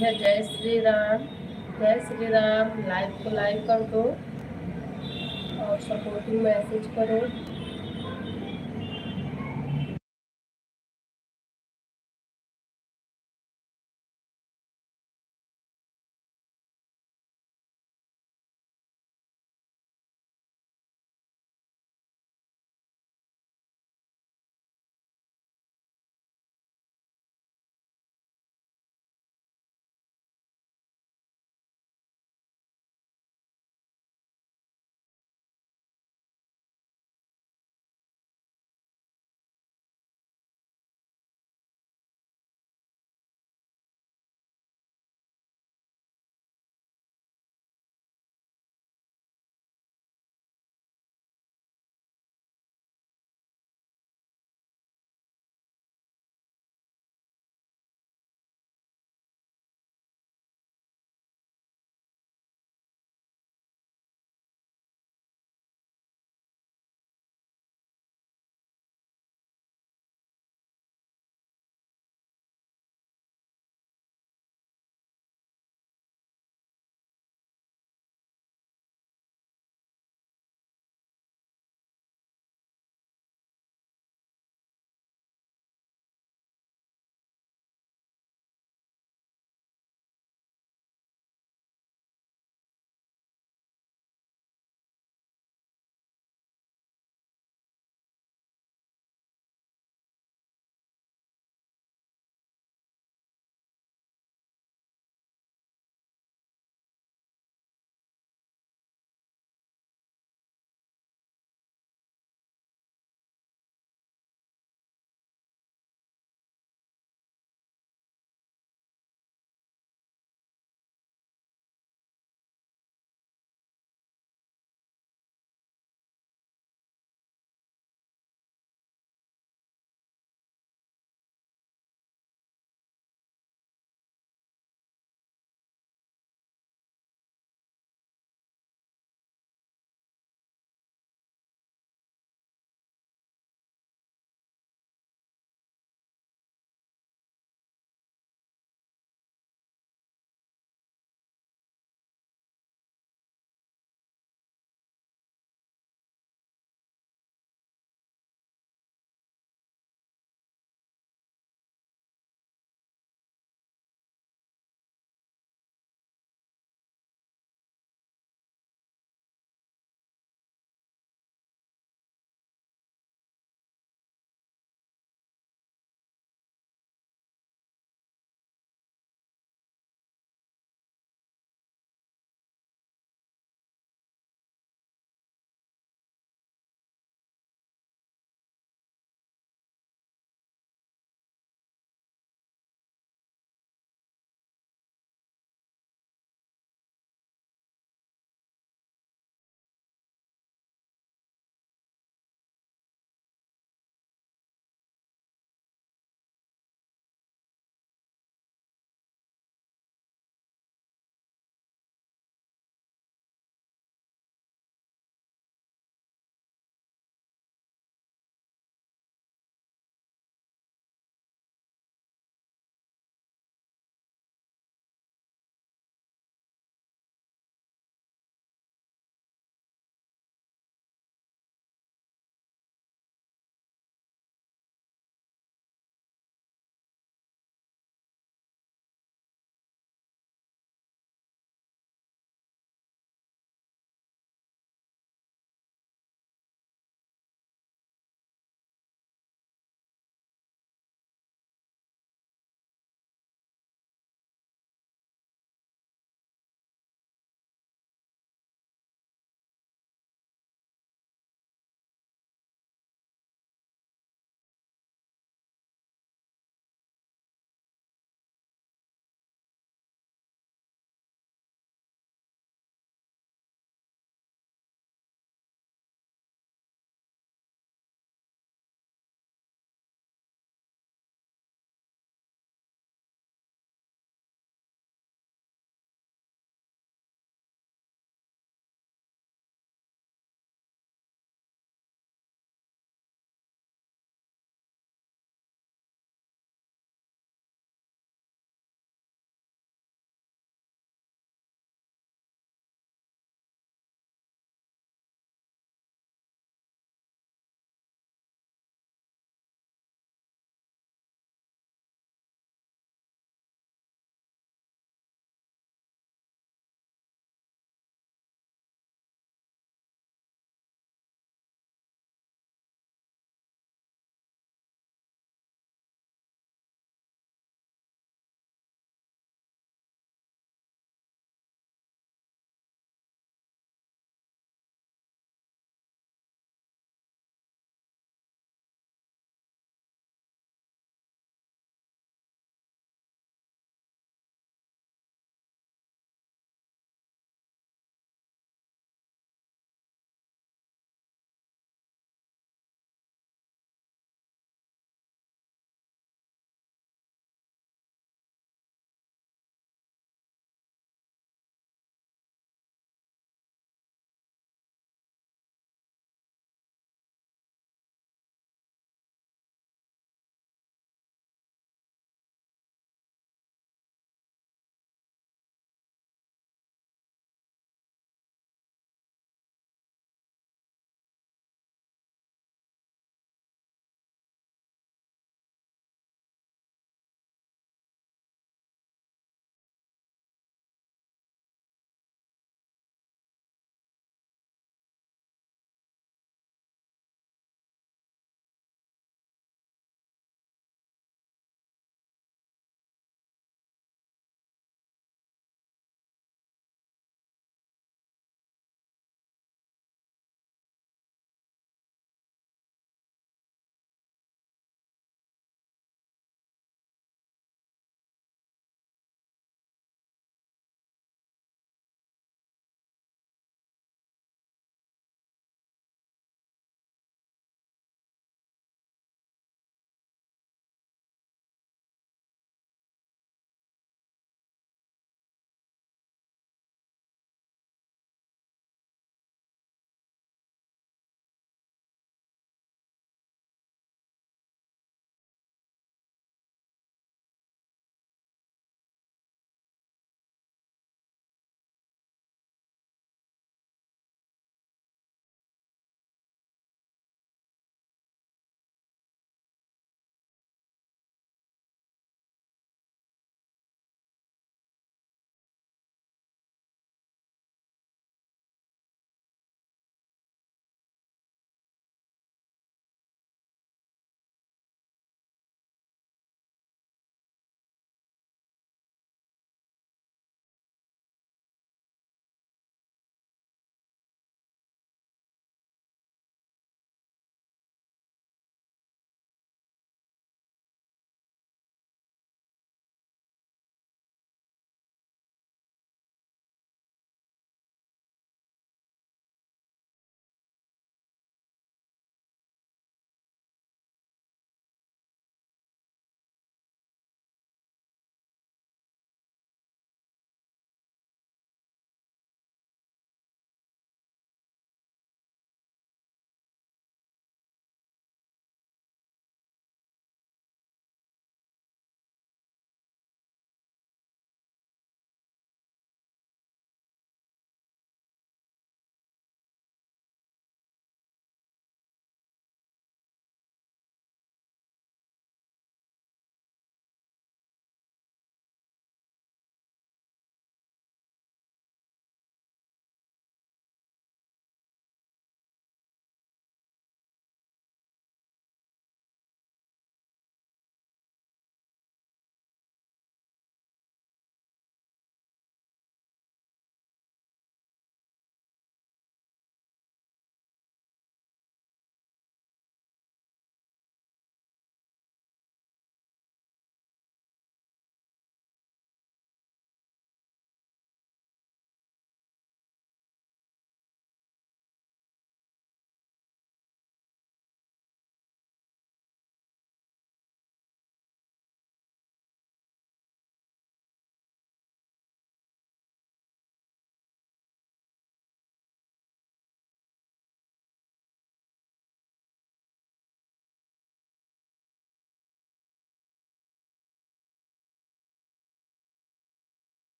है जय श्री राम। जय श्री राम। लाइव को लाइक कर दो और सपोर्टिंग मैसेज करो।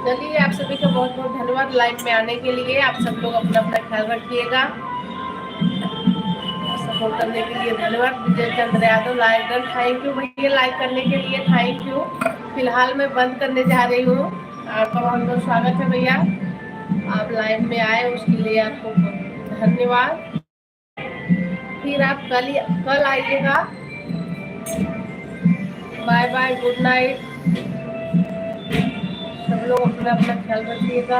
चलिए, आप सभी का बहुत बहुत धन्यवाद लाइव में आने के लिए। आप सब लोग अपना अपना ख्याल रखिएगा। सपोर्ट करने के लिए धन्यवाद। Vijay Chandra Yadav like done, thank you भैया लाइक करने के लिए, थैंक यू। फिलहाल मैं बंद करने जा रही हूँ। आपका बहुत बहुत स्वागत है भैया, आप लाइव में आए उसके लिए आपको धन्यवाद। फिर आप कल आइएगा। Bye bye, good night. सब लोग अपना अपना ख्याल रखिएगा।